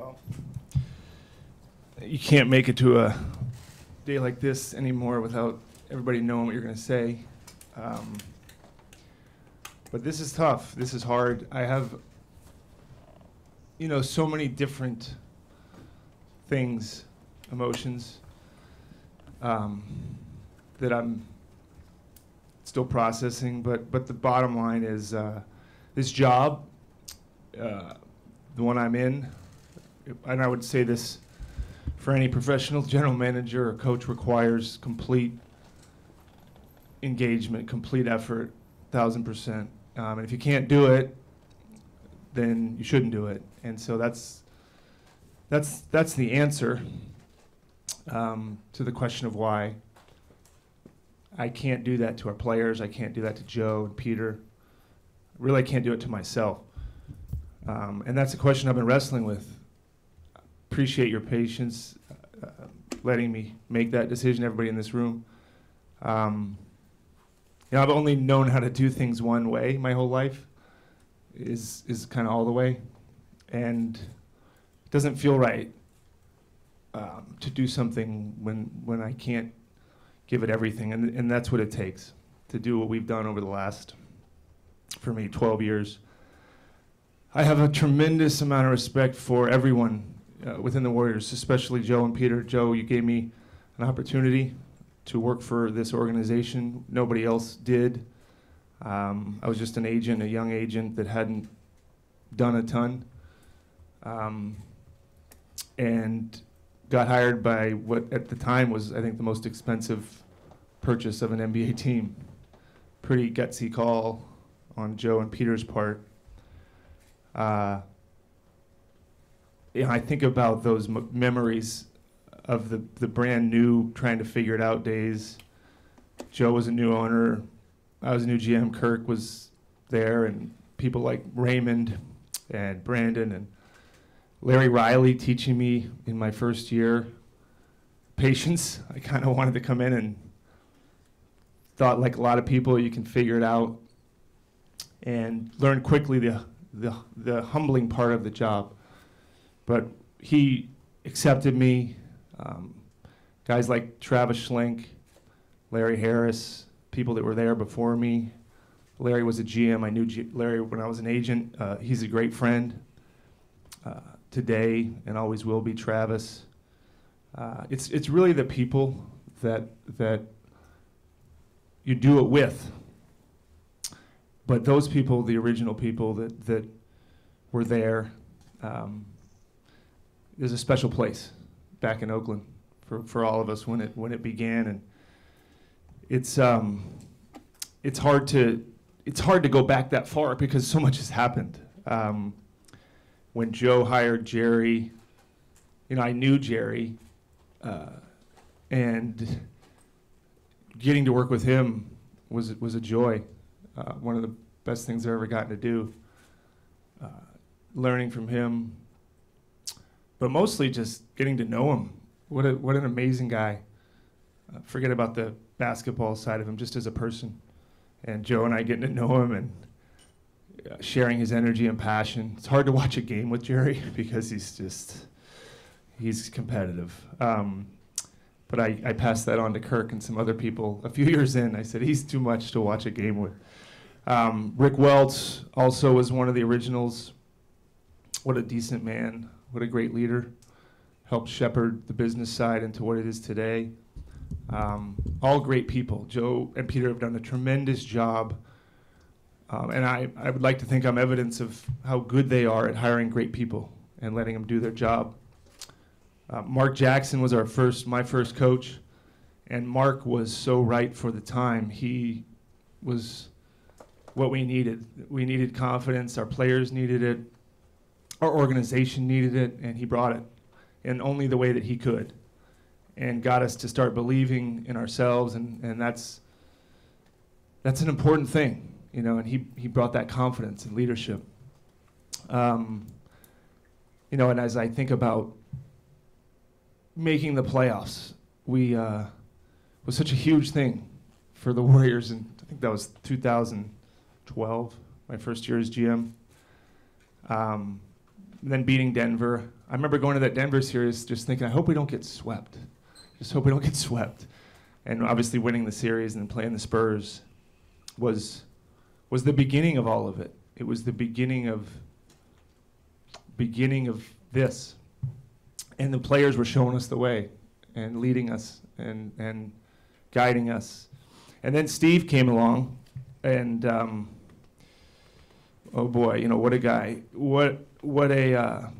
Well, you can't make it to a day like this anymore without everybody knowing what you're going to say. But this is tough. This is hard. I have, so many different things, emotions, that I'm still processing. But the bottom line is this job, the one I'm in, and I would say this for any professional general manager or coach, requires complete engagement, complete effort, 1,000%. And if you can't do it, then you shouldn't do it. And so that's the answer to the question of why. I can't do that to our players. I can't do that to Joe and Peter. Really, I can't do it to myself. And that's a question I've been wrestling with. Appreciate your patience, letting me make that decision, everybody in this room. I've only known how to do things one way my whole life, is kind of all the way. And it doesn't feel right to do something when I can't give it everything. And that's what it takes to do what we've done over the last, for me, 12 years. I have a tremendous amount of respect for everyone within the Warriors, especially Joe and Peter. Joe, you gave me an opportunity to work for this organization. Nobody else did. I was just an agent, a young agent that hadn't done a ton, and got hired by what at the time was, I think, the most expensive purchase of an NBA team. Pretty gutsy call on Joe and Peter's part. I think about those memories of the brand new, trying to figure it out days. Joe was a new owner. I was a new GM. Kirk was there, and people like Raymond and Brandon and Larry Riley teaching me in my first year patience. I kind of wanted to come in and thought, like a lot of people, you can figure it out, and learn quickly the humbling part of the job. But he accepted me. Guys like Travis Schlenk, Larry Harris, people that were there before me. Larry was a GM. I knew Larry when I was an agent. He's a great friend today and always will be, Travis. It's really the people that you do it with. But those people, the original people that were there, there's a special place back in Oakland for all of us when it began, and it's hard to go back that far because so much has happened. When Joe hired Jerry, I knew Jerry, and getting to work with him was a joy. One of the best things I've ever gotten to do. Learning from him, but mostly just getting to know him. What an amazing guy. Forget about the basketball side of him, just as a person. And Joe and I getting to know him and sharing his energy and passion. It's hard to watch a game with Jerry because he's competitive. But I passed that on to Kirk and some other people. A few years in, I said, he's too much to watch a game with. Rick Welts also was one of the originals. What a decent man. What a great leader. Helped shepherd the business side into what it is today. All great people. Joe and Peter have done a tremendous job. And I would like to think I'm evidence of how good they are at hiring great people and letting them do their job. Mark Jackson was my first coach. And Mark was so right for the time. He was what we needed. We needed confidence. Our players needed it. Our organization needed it, and he brought it in only the way that he could, and got us to start believing in ourselves, and that's an important thing, and he brought that confidence and leadership. And as I think about making the playoffs, was such a huge thing for the Warriors, and I think that was 2012, my first year as GM. then beating Denver. I remember going to that Denver series just thinking, I hope we don't get swept. Just hope we don't get swept. And obviously winning the series and then playing the Spurs was the beginning of all of it. It was the beginning of this. And the players were showing us the way and leading us and guiding us. And then Steve came along, and oh boy, you know, what a guy. What a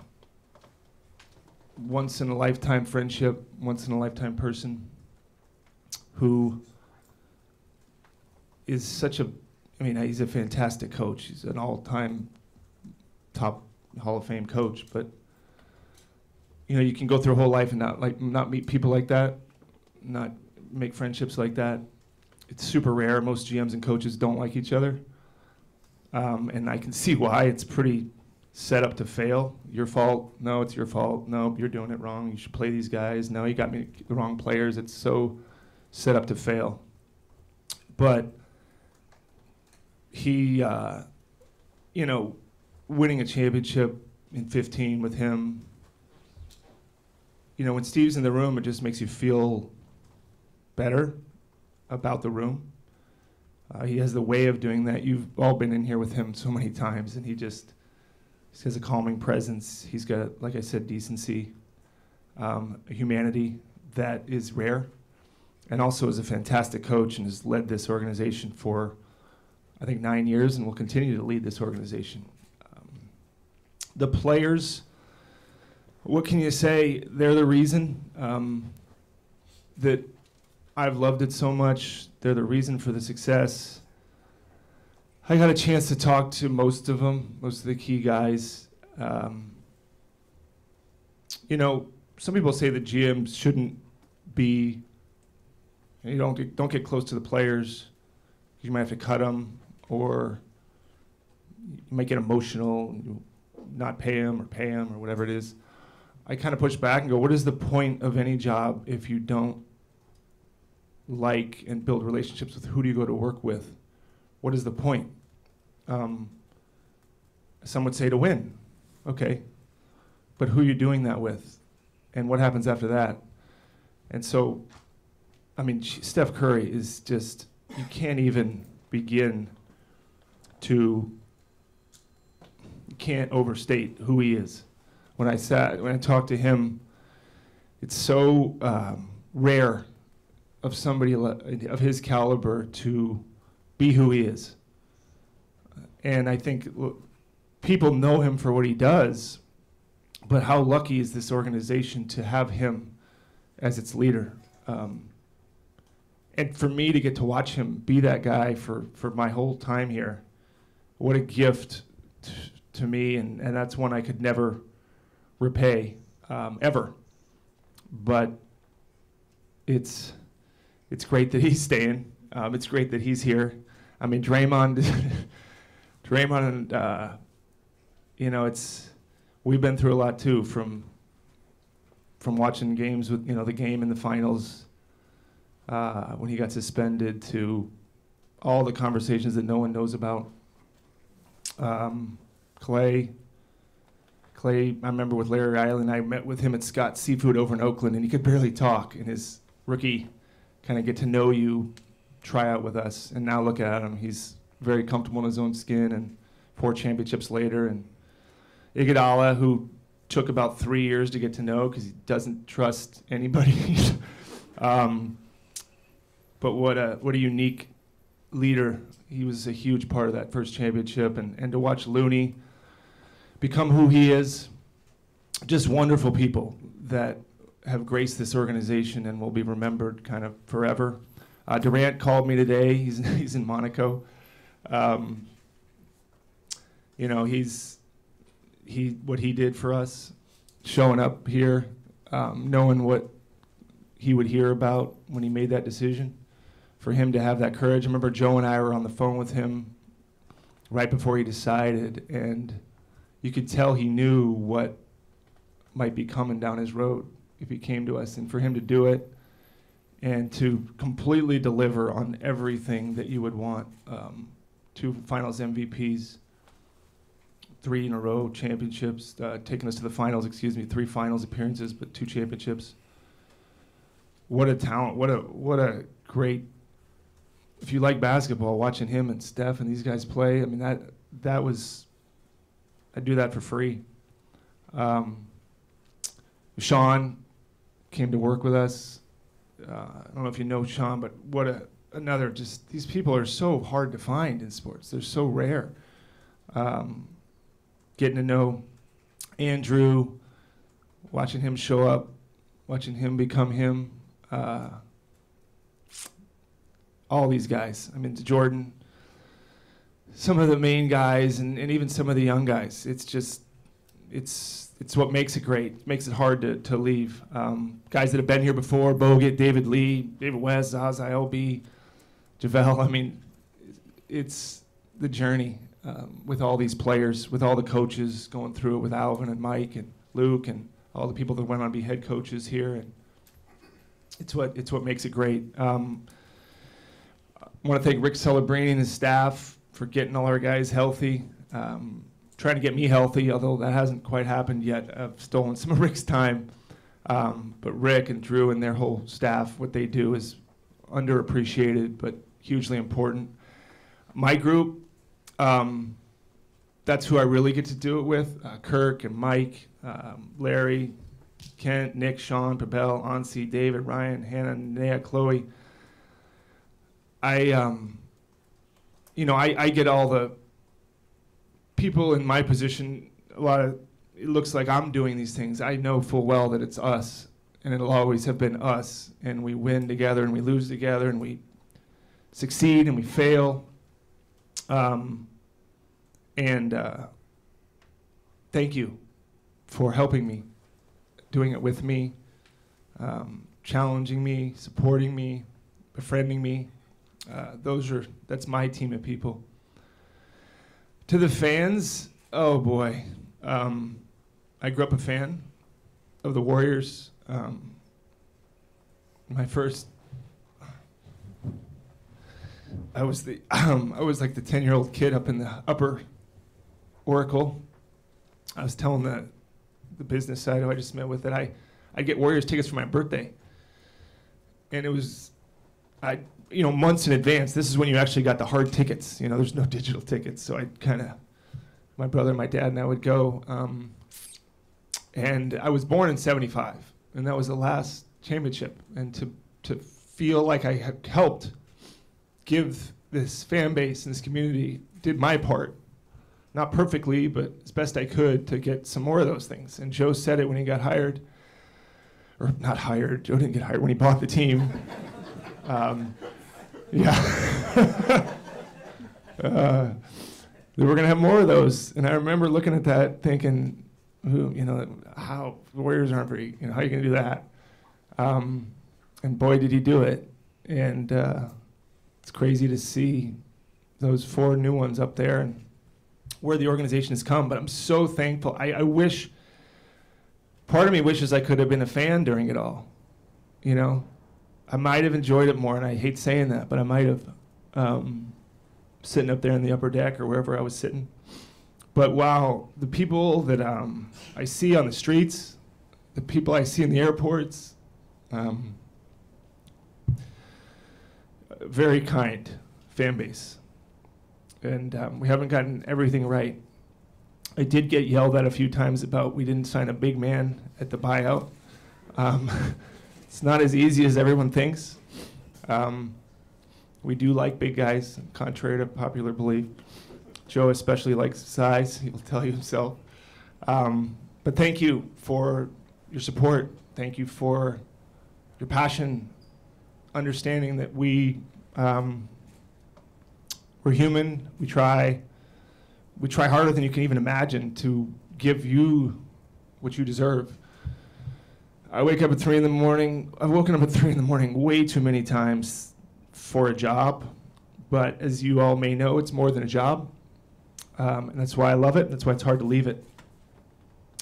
once-in-a-lifetime friendship, once-in-a-lifetime person who is such a, I mean, he's a fantastic coach. He's an all-time top Hall of Fame coach, but you know, you can go through a whole life and not meet people like that, not make friendships like that. It's super rare. Most GMs and coaches don't like each other, and I can see why. It's pretty set up to fail. Your fault. No, it's your fault. No, you're doing it wrong. You should play these guys. No, you got me the wrong players. It's so set up to fail. But he, you know, winning a championship in 15 with him, you know, when Steve's in the room, it just makes you feel better about the room. He has the way of doing that. You've all been in here with him so many times, and he has a calming presence. He's got, like I said, decency, a humanity that is rare, and also is a fantastic coach and has led this organization for, I think, 9 years and will continue to lead this organization. The players, what can you say? They're the reason that I've loved it so much. They're the reason for the success. I got a chance to talk to most of them, most of the key guys. You know, some people say that GMs shouldn't be, you don't get close to the players. You might have to cut them, or you might get emotional, and you not pay them or whatever it is. I kind of push back and go, what is the point of any job if you don't like and build relationships with who do you go to work with? What is the point? Some would say to win. Okay. But who are you doing that with? And what happens after that? And so, I mean, Steph Curry is just, you can't even begin to, you can't overstate who he is. When I talked to him, it's so rare of somebody of his caliber to be who he is. And I think people know him for what he does, but how lucky is this organization to have him as its leader? And for me to get to watch him be that guy for my whole time here, what a gift to me, and that's one I could never repay, ever. But it's great that he's staying. It's great that he's here. I mean, Draymond, and you know, we've been through a lot too, from watching games with, you know, the game in the finals when he got suspended, to all the conversations that no one knows about. Clay, I remember with Larry Island, I met with him at Scott's Seafood over in Oakland, and he could barely talk in his rookie kind of get to know you tryout with us. And now look at him. He's very comfortable in his own skin, and 4 championships later. And Iguodala, who took about 3 years to get to know because he doesn't trust anybody. But what a unique leader. He was a huge part of that first championship. And to watch Looney become who he is, just wonderful people that have graced this organization and will be remembered kind of forever. Durant called me today. He's in Monaco. You know, what he did for us, showing up here, knowing what he would hear about when he made that decision, for him to have that courage. I remember Joe and I were on the phone with him right before he decided, and you could tell he knew what might be coming down his road if he came to us. And for him to do it and to completely deliver on everything that you would want, 2 finals MVPs, 3 in a row championships, taking us to the finals, 3 finals appearances, but 2 championships. What a talent, what a great, if you like basketball, watching him and Steph and these guys play, I mean, that was, I'd do that for free. Sean came to work with us. I don't know if you know Sean, but what another, just, these people are so hard to find in sports. They're so rare. Getting to know Andrew, watching him show up, watching him become him. All these guys. I mean, Jordan, some of the main guys, and even some of the young guys. It's just, it's what makes it great. It makes it hard to leave. Guys that have been here before, Bogut, David Lee, David West, Zaz, ILB, JaVale. I mean, it's the journey with all these players, with all the coaches going through it, with Alvin and Mike and Luke and all the people that went on to be head coaches here. And it's what makes it great. I want to thank Rick Celebrini and his staff for getting all our guys healthy, trying to get me healthy, although that hasn't quite happened yet. I've stolen some of Rick's time. But Rick and Drew and their whole staff, what they do is underappreciated but hugely important. My group, that's who I really get to do it with. Kirk and Mike, Larry, Kent, Nick, Sean, Pabel, Ansi, David, Ryan, Hannah, Nea, Chloe. I get all the people in my position, it looks like I'm doing these things. I know full well that it's us, and it'll always have been us, and we win together, and we lose together, and we succeed, and we fail. Thank you for helping me, doing it with me, challenging me, supporting me, befriending me. That's my team of people. To the fans, oh boy, I grew up a fan of the Warriors. My first, I was like the 10-year-old kid up in the upper Oracle. I was telling the business side who I just met with that I get Warriors tickets for my birthday, and it was, months in advance. This is when you actually got the hard tickets. There's no digital tickets, so my brother, my dad, and I would go. And I was born in '75, and that was the last championship. And to feel like I had helped give this fan base and this community, did my part, not perfectly, but as best I could, to get some more of those things. And Joe said it when he got hired, or not hired. Joe didn't get hired when he bought the team. Yeah. We were going to have more of those. And I remember looking at that thinking, how the Warriors aren't very, how are you going to do that? And boy, did he do it. And it's crazy to see those 4 new ones up there and where the organization has come. But I'm so thankful. I wish, part of me wishes I could have been a fan during it all. I might have enjoyed it more, and I hate saying that, but I might have, sitting up there in the upper deck or wherever I was sitting. But wow, the people that I see on the streets, the people I see in the airports, very kind fan base. And we haven't gotten everything right. I did get yelled at a few times about we didn't sign a big man at the buyout. It's not as easy as everyone thinks. We do like big guys, contrary to popular belief. Joe especially likes size, he'll tell you himself. But thank you for your support. Thank you for your passion, understanding that we're human. We try harder than you can even imagine to give you what you deserve. I wake up at 3 in the morning. I've woken up at 3 in the morning way too many times for a job, but as you all may know, it's more than a job, and that's why I love it. That's why it's hard to leave it.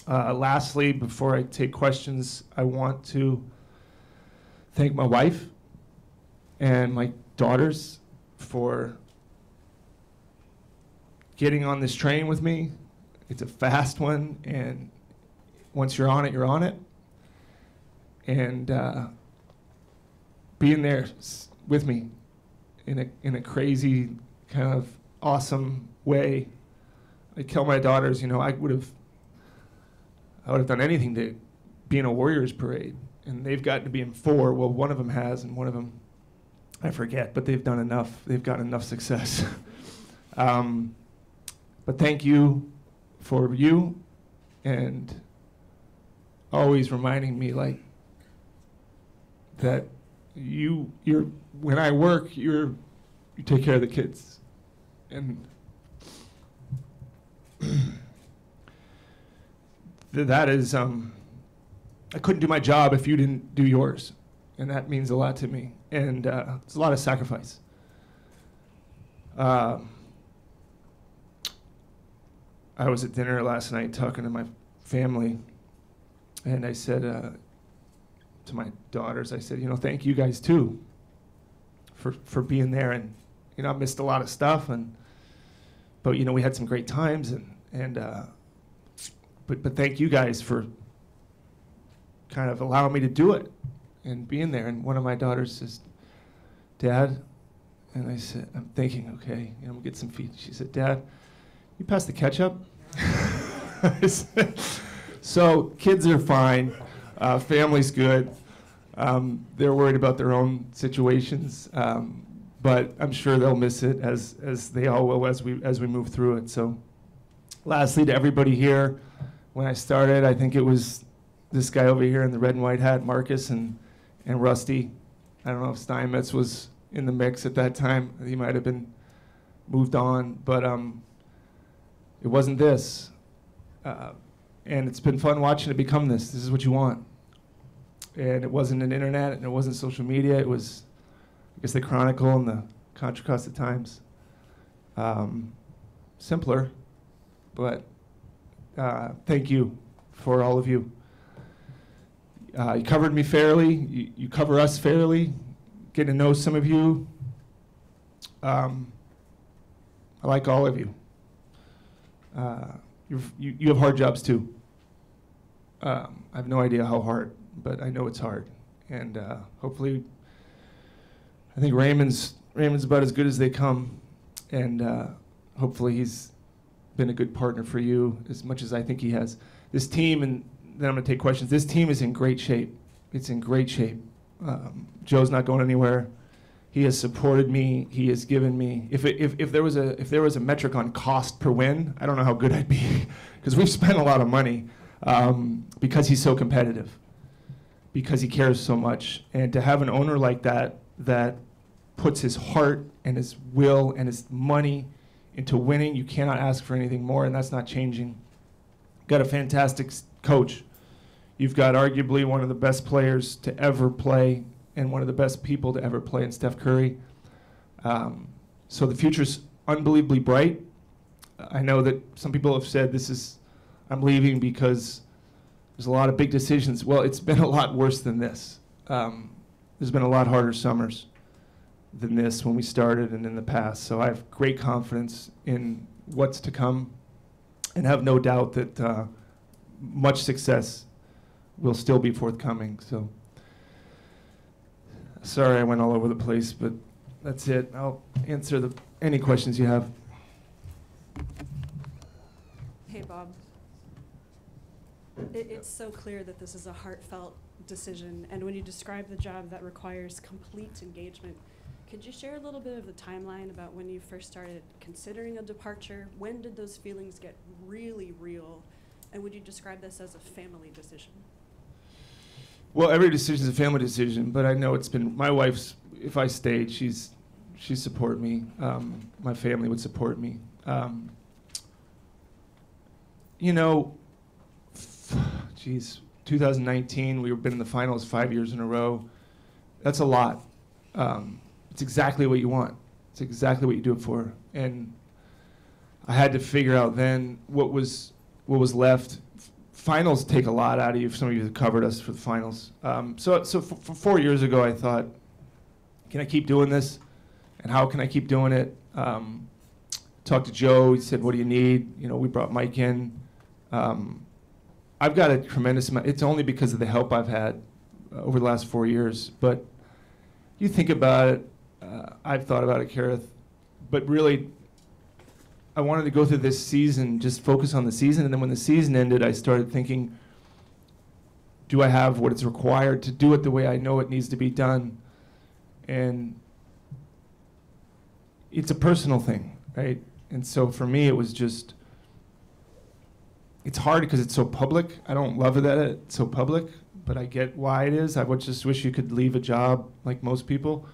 Lastly, before I take questions, I want to thank my wife and my daughters for getting on this train with me It's a fast one, and once you're on it, you're on it. And being there with me in a crazy kind of awesome way. I tell my daughters, you know, I would have done anything to be in a Warriors parade, and they've gotten to be in 4. Well, one of them has, and one of them I forget, but they've done enough. They've gotten enough success. But thank you for you, and always reminding me like that you're when I work, you take care of the kids, and that is I couldn't do my job if you didn't do yours, and that means a lot to me, and it's a lot of sacrifice. I was at dinner last night talking to my family, and I said to my daughters, I said, you know, thank you guys too for being there, and you know, I missed a lot of stuff, but you know, we had some great times, but thank you guys for kind of allowing me to do it and being there. And one of my daughters says, Dad, and I said, I'm thinking, okay, you know, we'll get some feed. She said, Dad, you pass the ketchup? I said, so kids are fine, family's good. They're worried about their own situations, but I'm sure they'll miss it as they all will as we move through it. So, lastly, to everybody here, when I started, I think it was this guy over here in the red and white hat, Marcus, and Rusty. I don't know if Steinmetz was in the mix at that time. He might have been moved on, but it wasn't this. And it's been fun watching it become this. This is what you want. And it wasn't an internet, and it wasn't social media. It was, I guess, the Chronicle and the Contra Costa Times. Simpler, but thank you for all of you. You covered me fairly. You cover us fairly. Getting to know some of you. I like all of you. You have hard jobs too. I have no idea how hard, but I know it's hard. And hopefully, I think Raymond's about as good as they come. And hopefully he's been a good partner for you as much as I think he has. This team, and then I'm going to take questions. This team is in great shape. It's in great shape. Joe's not going anywhere. He has supported me. He has given me. If there was a metric on cost per win, I don't know how good I'd be, because we've spent a lot of money because he's so competitive, because he cares so much, and to have an owner like that puts his heart and his will and his money into winning, you cannot ask for anything more, and that's not changing. Got a fantastic coach. You've got arguably one of the best players to ever play and one of the best people to ever play in Steph Curry. So the future's unbelievably bright. I know that some people have said I'm leaving because there's a lot of big decisions. Well, it's been a lot worse than this. There's been a lot harder summers than this when we started and in the past. So I have great confidence in what's to come and have no doubt that much success will still be forthcoming. So sorry I went all over the place, but that's it. I'll answer any questions you have. Hey, Bob. It's so clear that this is a heartfelt decision, and when you describe the job that requires complete engagement, could you share a little bit of the timeline about when you first started considering a departure? When did those feelings get really real? And would you describe this as a family decision? Well, every decision is a family decision, but I know it's been my wife's. If I stayed, she support me. My family would support me. You know, 2019, we've been in the finals 5 years in a row. That's a lot. It's exactly what you want. It's exactly what you do it for. And I had to figure out then what was left. Finals take a lot out of you. Some of you have covered us for the finals. So for 4 years ago, I thought, can I keep doing this? And how can I keep doing it? talked to Joe. He said, "What do you need?" You know, we brought Mike in. I've got a tremendous amount. It's only because of the help I've had over the last 4 years. But you think about it. I've thought about it, Kareth. But really, I wanted to go through this season, just focus on the season. And then when the season ended, I started thinking, do I have what is required to do it the way I know it needs to be done? And it's a personal thing, right? And so for me, it was just, it's hard because it's so public. I don't love it that it's so public, but I get why it is. I would just wish you could leave a job like most people.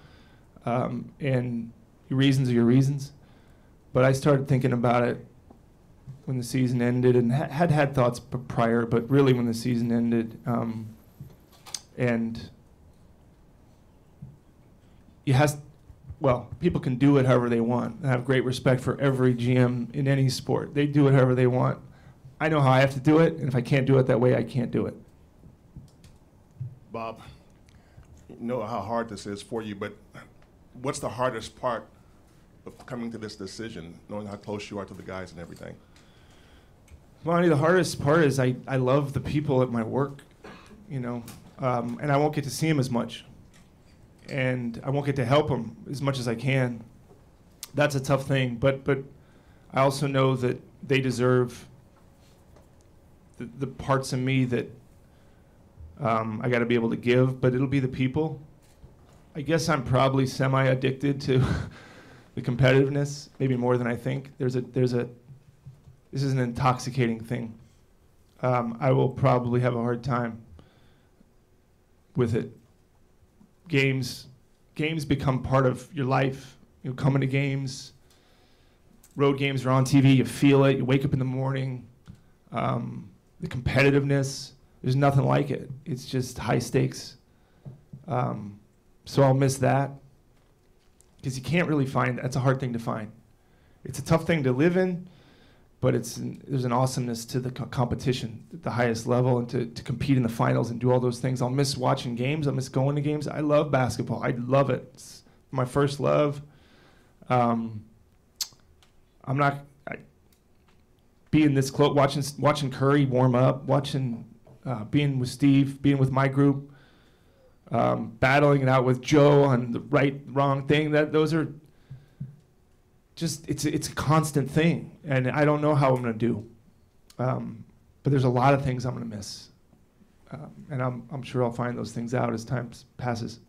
And your reasons are your reasons. But I started thinking about it when the season ended, and had thoughts prior, but really when the season ended. And people can do it however they want. I have great respect for every GM in any sport. They do it however they want. I know how I have to do it, and if I can't do it that way, I can't do it. Bob, you know how hard this is for you, but what's the hardest part of coming to this decision, knowing how close you are to the guys and everything? Monty, the hardest part is I love the people at my work, you know, and I won't get to see them as much. And I won't get to help them as much as I can. That's a tough thing, but I also know that they deserve the parts of me that I got to be able to give, but it'll be the people. I guess I'm probably semi-addicted to the competitiveness, maybe more than I think. This is an intoxicating thing. I will probably have a hard time with it. Games become part of your life. You coming to games, road games are on TV, you feel it, you wake up in the morning. The competitiveness, there's nothing like it. It's just high stakes. So I'll miss that because you can't really find, that's a hard thing to find. It's a tough thing to live in, but there's an awesomeness to the competition at the highest level, and to compete in the finals and do all those things. I'll miss watching games. I'll miss going to games. I love basketball. I love it. It's my first love. Being this close, watching Curry warm up, being with Steve, being with my group, battling it out with Joe on the wrong thing. Those are just, it's a constant thing, and I don't know how I'm going to do. But there's a lot of things I'm going to miss, and I'm sure I'll find those things out as time passes.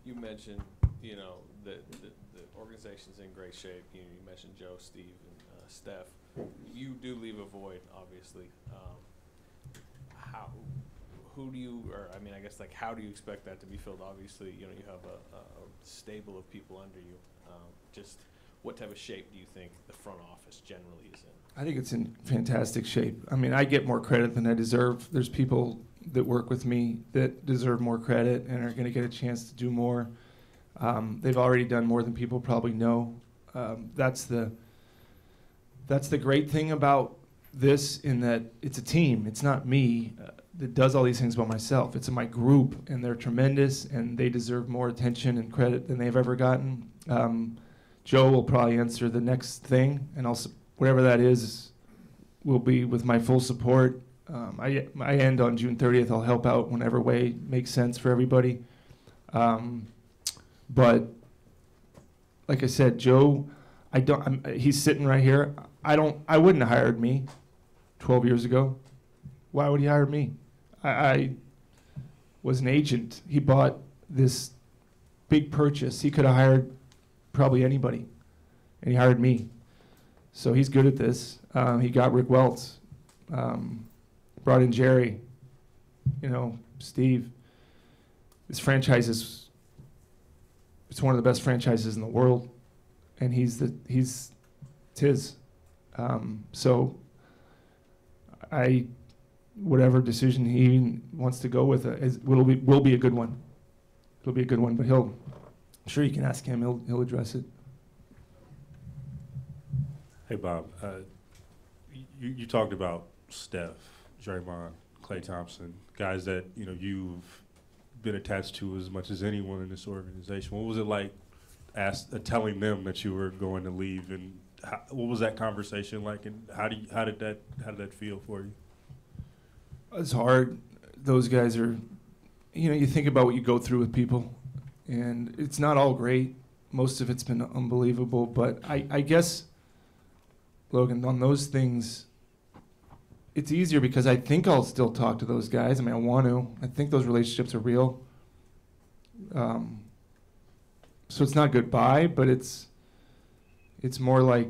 You mentioned, you know, the organization's in great shape. You mentioned Joe, Steve, and Steph. You do leave a void, obviously. How do you expect that to be filled? Obviously, you know, you have a stable of people under you. Just what type of shape do you think the front office generally is in? I think it's in fantastic shape. I mean, I get more credit than I deserve. There's people that work with me that deserve more credit and are going to get a chance to do more. They've already done more than people probably know. That's the great thing about this, in that it's a team. It's not me that does all these things by myself. It's my group, and they're tremendous, and they deserve more attention and credit than they've ever gotten. Joe will probably answer the next thing, and whatever that is will be with my full support. I end on June 30th. I'll help out whenever way makes sense for everybody. But like I said, Joe, he's sitting right here. I wouldn't have hired me 12 years ago. Why would he hire me? I was an agent. He bought this big purchase. He could have hired probably anybody, and he hired me. So he's good at this. He got Rick Welts, brought in Jerry, Steve. This franchise it's one of the best franchises in the world, and it's his. So whatever decision he wants to go with will be a good one. It'll be a good one, but I'm sure you can ask him. He'll address it. Hey, Bob. You talked about Steph, Draymond, Klay Thompson, guys that you've been attached to as much as anyone in this organization. What was it like telling them that you were going to leave, and what was that conversation like, and how did that feel for you? It's hard. Those guys are, you think about what you go through with people, and it's not all great. Most of it's been unbelievable, but I guess, Logan, on those things, it's easier because I think I'll still talk to those guys. I mean, I want to. I think those relationships are real. So it's not goodbye, but it's more like,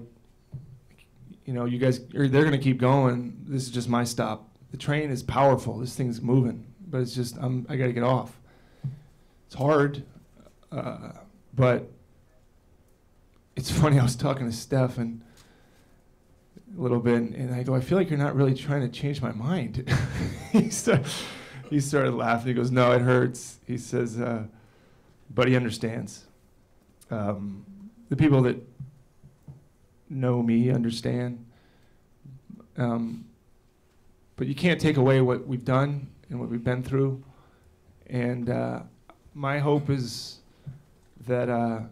you guys, they're going to keep going. This is just my stop. The train is powerful. This thing's moving, but it's just, I got to get off. It's hard, but it's funny. I was talking to Steph and a little bit, and I go, I feel like you're not really trying to change my mind. he started laughing. He goes, no, it hurts. He says, but he understands. The people that know me understand. But you can't take away what we've done and what we've been through. And my hope is that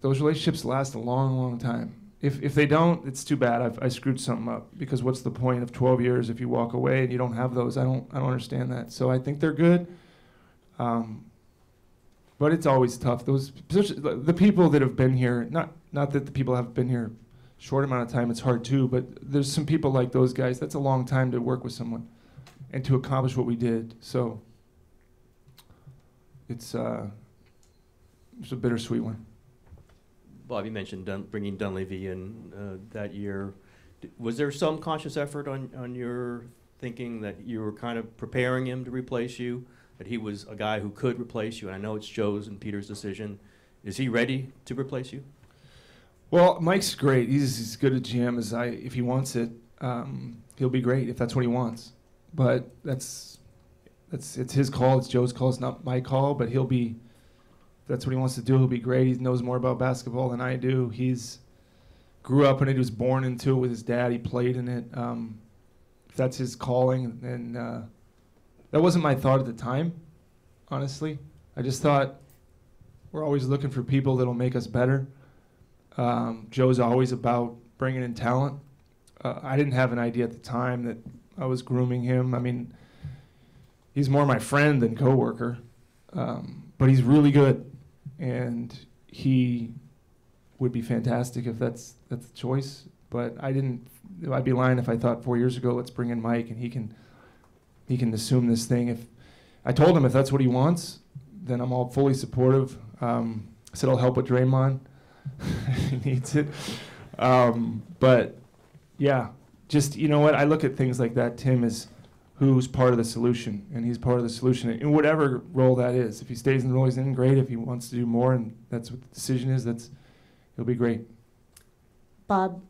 those relationships last a long, long time. If they don't, it's too bad. I screwed something up, because what's the point of 12 years if you walk away and you don't have those? I don't understand that. So I think they're good. But it's always tough. The people that have been here, not that the people have been here short amount of time, it's hard too, but there's some people like those guys, that's a long time to work with someone and to accomplish what we did. So it's a bittersweet one. Bob, you mentioned bringing Dunleavy in that year. Was there some conscious effort on your thinking that you were kind of preparing him to replace you, that he was a guy who could replace you? And I know it's Joe's and Peter's decision. Is he ready to replace you? Well, Mike's great. He's as good a GM as if he wants it, he'll be great if that's what he wants. But it's his call. It's Joe's call. It's not my call. But if that's what he wants to do, he'll be great. He knows more about basketball than I do. He's grew up in it. He was born into it with his dad. He played in it. If that's his calling, then that wasn't my thought at the time, honestly. I just thought we're always looking for people that'll make us better. Joe's always about bringing in talent. I didn't have an idea at the time that I was grooming him. I mean, he's more my friend than coworker, but he's really good, and he would be fantastic if that's the choice. But I'd be lying if I thought 4 years ago, let's bring in Mike and he can assume this thing. If I told him if that's what he wants, then I'm all fully supportive. I said I'll help with Draymond. He needs it. But yeah, just, you know what? I look at things like that, Tim, as who's part of the solution, and he's part of the solution in whatever role that is. If he stays in the role he's in, great. If he wants to do more and that's what the decision is, he'll be great. Bob,